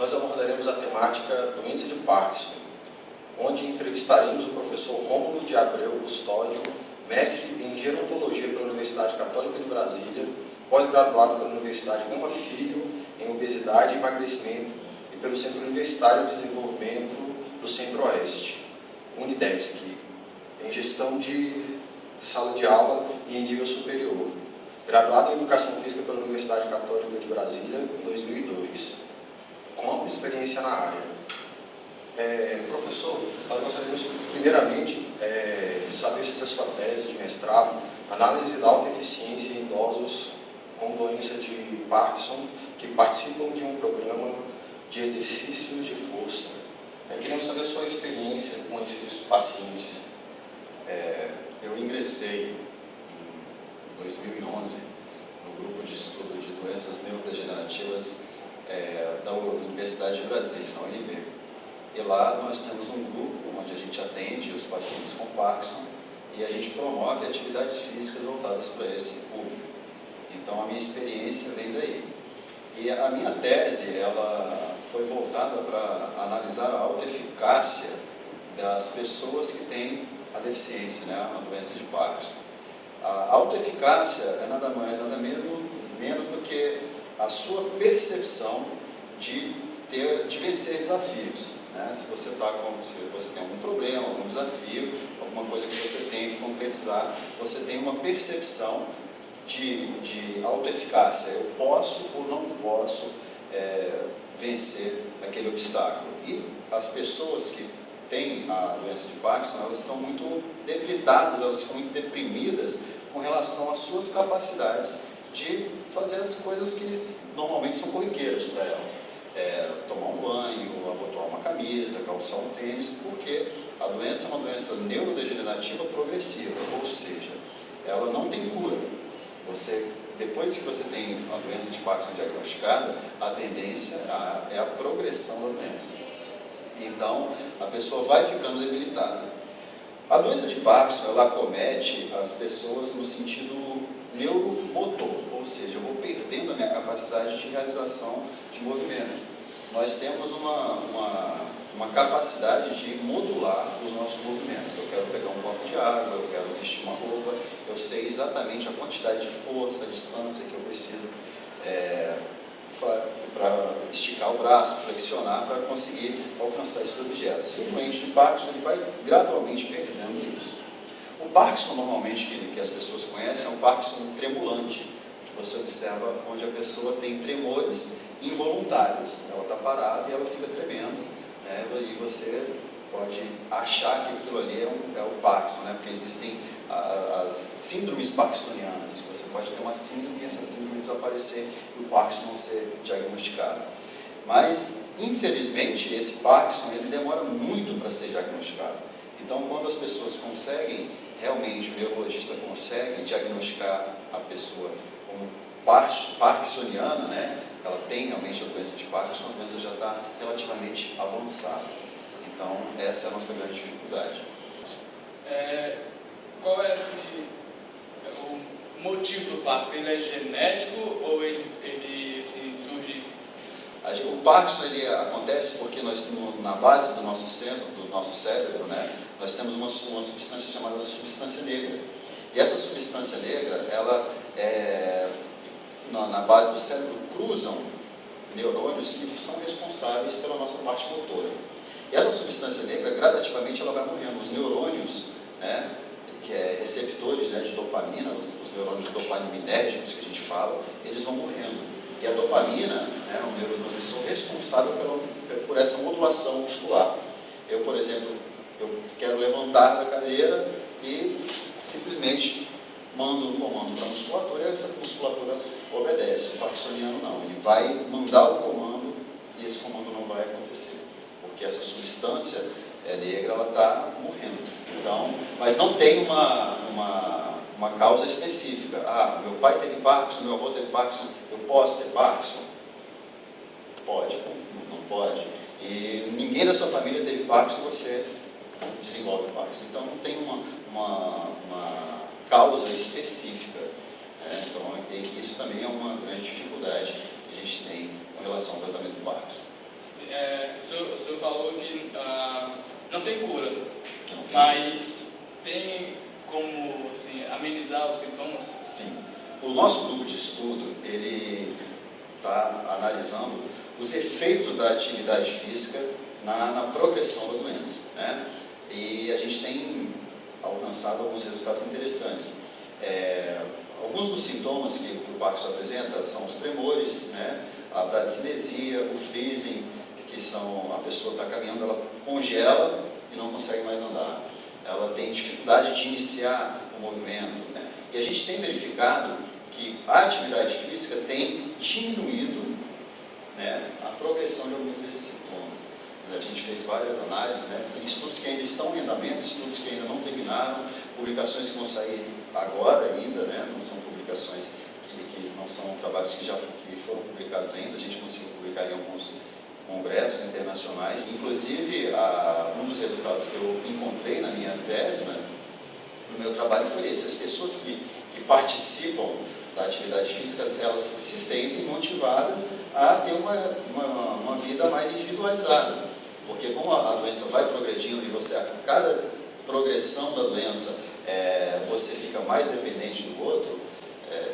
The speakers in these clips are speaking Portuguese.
nós abordaremos a temática doença de Parkinson, onde entrevistaremos o professor Rômulo de Abreu Custódio, mestre em gerontologia pela Universidade Católica de Brasília, pós-graduado pela Universidade Gama Filho em obesidade e emagrecimento e pelo Centro Universitário de Desenvolvimento do Centro-Oeste, Unidesc, em gestão de sala de aula e em nível superior. Graduado em Educação Física pela Universidade Católica de Brasília em 2002, com ampla experiência na área. Professor, nós gostaríamos primeiramente de saber sobre a sua tese de mestrado, análise da alta eficiência em idosos com doença de Parkinson que participam de um programa de exercício de força. Queremos saber a sua experiência com esses pacientes. Eu ingressei em 2011 no grupo de estudo de doenças neurodegenerativas da Universidade de Brasília, na UNB. E lá nós temos um grupo onde a gente atende os pacientes com Parkinson e a gente promove atividades físicas voltadas para esse público. Então a minha experiência vem daí. E a minha tese, ela foi voltada para analisar a alta eficácia das pessoas que têm a deficiência, né, a doença de Parkinson. A alta eficácia é nada mais, nada menos do que a sua percepção de vencer desafios. Né? Se você tem algum problema, algum desafio, alguma coisa que você tem que concretizar, você tem uma percepção de autoeficácia. Eu posso ou não posso vencer aquele obstáculo. E as pessoas que têm a doença de Parkinson, elas são muito debilitadas, elas ficam muito deprimidas com relação às suas capacidades de fazer as coisas que normalmente são corriqueiras para elas. Tomar um banho, abotoar uma camisa, calçar um tênis, porque a doença é uma doença neurodegenerativa progressiva, ou seja, ela não tem cura. Depois que você tem a doença de Parkinson diagnosticada, a tendência é a progressão da doença. Então, a pessoa vai ficando debilitada. A doença de Parkinson, ela acomete as pessoas no sentido neuromotor, ou seja, eu vou perdendo a minha capacidade de realização de movimento. Nós temos uma capacidade de modular os nossos movimentos. Eu quero pegar um copo de água, eu quero vestir uma roupa, eu sei exatamente a quantidade de força, a distância que eu preciso para esticar o braço, flexionar, para conseguir alcançar esses objetos. E o doente de Parkinson ele vai gradualmente perdendo isso. O Parkinson, normalmente, que as pessoas conhecem, é um Parkinson tremulante, que você observa onde a pessoa tem tremores involuntários. Ela está parada e ela fica tremendo, né? E você pode achar que aquilo ali é o Parkinson, né? Porque existem as síndromes parkinsonianas. Você pode ter uma síndrome e essa síndrome desaparecer e o Parkinson não ser diagnosticado. Mas, infelizmente, esse Parkinson ele demora muito para ser diagnosticado. Então, quando as pessoas conseguem, realmente o neurologista consegue diagnosticar a pessoa como parkinsoniana, né? Ela tem realmente a doença de Parkinson, a doença já está relativamente avançada. Então, essa é a nossa grande dificuldade. Qual é o motivo do Parkinson? Ele é genético ou ele assim, surge? O Parkinson ele acontece porque nós, na base do nosso cérebro, né, nós temos uma substância chamada substância negra. E essa substância negra, ela na base do cérebro cruzam neurônios que são responsáveis pela nossa parte motora. E essa substância negra, gradativamente, ela vai morrendo. Os neurônios, né, que é receptores, né, de dopamina, os neurônios dopaminérgicos que a gente fala, eles vão morrendo. E a dopamina, né, é um neurotransmissor responsável por essa modulação muscular. Eu, por exemplo, eu quero levantar da cadeira e simplesmente mando um comando para a musculatura e essa musculatura obedece. O parkinsoniano não, ele vai mandar o comando e esse comando não vai acontecer, porque essa substância negra ela está morrendo. Então, mas não tem uma causa específica. Meu pai teve Parkinson, meu avô teve Parkinson, eu posso ter Parkinson? Pode, não pode. E ninguém da sua família teve Parkinson, você desenvolve Parkinson. Então não tem uma causa específica. Então isso também é uma grande dificuldade que a gente tem com relação ao tratamento do Parkinson. O senhor falou que não tem cura, mas tem como assim, amenizar os sintomas? Sim. O nosso grupo de estudo, ele está analisando os efeitos da atividade física na progressão da doença, né? E a gente tem alcançado alguns resultados interessantes. Alguns dos sintomas que o Parkinson apresenta são os tremores, né? A bradicinesia, o freezing, que são a pessoa está caminhando, ela congela e não consegue mais andar. Ela tem dificuldade de iniciar o movimento, né? E a gente tem verificado que a atividade física tem diminuído, né, a progressão de alguns desses sintomas. A gente fez várias análises, né, estudos que ainda estão em andamento, estudos que ainda não terminaram, publicações que vão sair agora ainda, né, não são publicações que não são trabalhos que foram publicados ainda, a gente conseguiu publicar em alguns congressos internacionais. Inclusive, um dos resultados que eu encontrei na minha tese, né, no meu trabalho, foi esse: as pessoas que participam da atividade física, elas se sentem motivadas a ter uma vida mais individualizada, porque como a doença vai progredindo e você, a cada progressão da doença, você fica mais dependente do outro.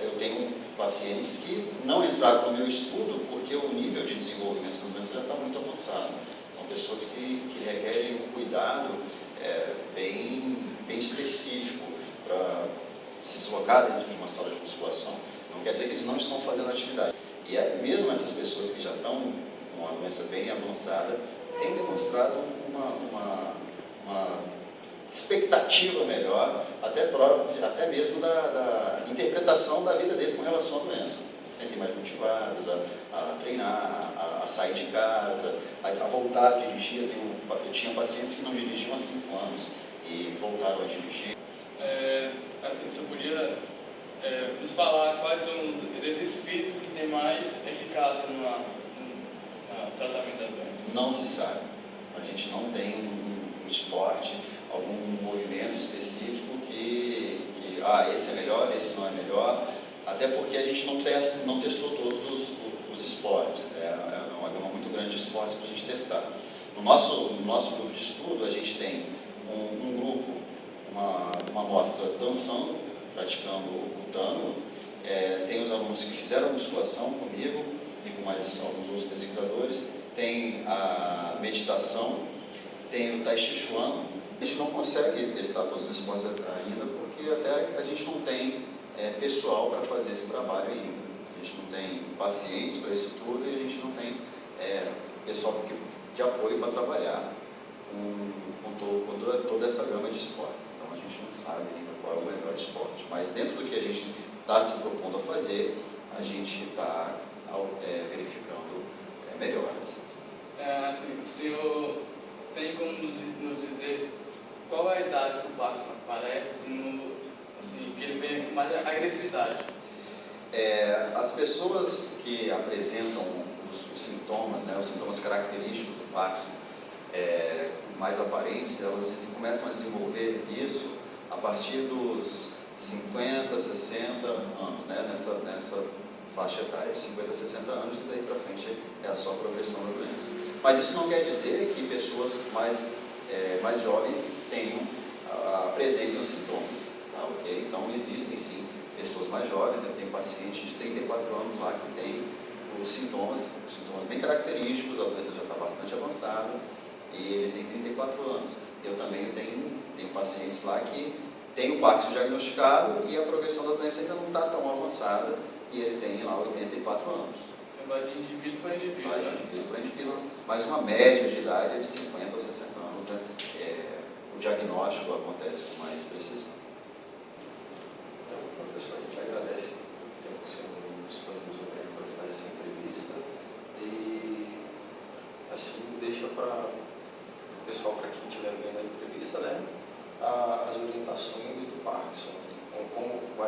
Eu tenho pacientes que não entraram no meu estudo porque o nível de desenvolvimento da doença já está muito avançado. São pessoas que requerem um cuidado bem específico para se deslocar dentro de uma sala de musculação. Não quer dizer que eles não estão fazendo atividade. E mesmo essas pessoas que já estão com uma doença bem avançada, têm demonstrado uma expectativa melhor, até mesmo da interpretação da vida dele com relação à doença. Se sentem mais motivados a treinar, a sair de casa, a voltar a dirigir. Eu tinha pacientes que não dirigiam há 5 anos e voltaram a dirigir. Assim, você podia nos falar quais são os exercícios físicos que têm mais eficácia no tratamento da doença? Não se sabe. A gente não tem um esporte, algum movimento específico que esse é melhor, esse não é melhor, até porque a gente não testou todos os esportes. É uma gama muito grande de esportes para a gente testar. No nosso grupo de estudo, a gente tem um grupo, uma amostra dançando, praticando o tano. Tem os alunos que fizeram musculação comigo e com mais alguns outros pesquisadores. Tem a meditação, tem o Tai Chi Chuan. A gente não consegue testar todos os esportes ainda porque até a gente não tem pessoal para fazer esse trabalho ainda. A gente não tem pacientes para isso tudo e a gente não tem pessoal de apoio para trabalhar com toda essa gama de esportes. Então a gente não sabe ainda qual é o melhor esporte. Mas dentro do que a gente está se propondo a fazer, a gente está verificando melhoras. Assim, o senhor tem como nos dizer qual é a idade do Parkinson? Parece assim, que ele vem com mais agressividade. As pessoas que apresentam os sintomas, né, os sintomas característicos do Parkinson, mais aparentes, elas começam a desenvolver isso a partir dos 50, 60 anos, né, nessa faixa etária, 50, 60 anos, e daí para frente é só a progressão da doença. Mas isso não quer dizer que pessoas mais jovens apresentem os sintomas. Tá, okay? Então existem sim pessoas mais jovens. Eu tenho paciente de 34 anos lá que tem os sintomas bem característicos, a doença já está bastante avançada e ele tem 34 anos. Eu também tenho pacientes lá que tem o Parkinson diagnosticado e a progressão da doença ainda não está tão avançada e ele tem lá 84 anos. Vai de indivíduo para indivíduo. Vai de indivíduo para indivíduo, mas uma média de idade é de 50 a 60 anos. Né? O diagnóstico acontece com mais precisão. Então, professor, a gente agradece o tempo que o senhor disponibilizou para fazer essa entrevista e assim deixa para o pessoal, para quem estiver vendo a entrevista, né, as orientações do Parkinson, como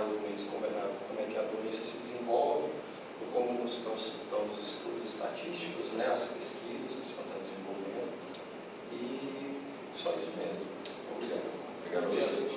é que a doença se desenvolve, como estão os estudos estatísticos, né, as pesquisas que estão desenvolvendo, e só isso mesmo. Obrigado. Obrigado a vocês.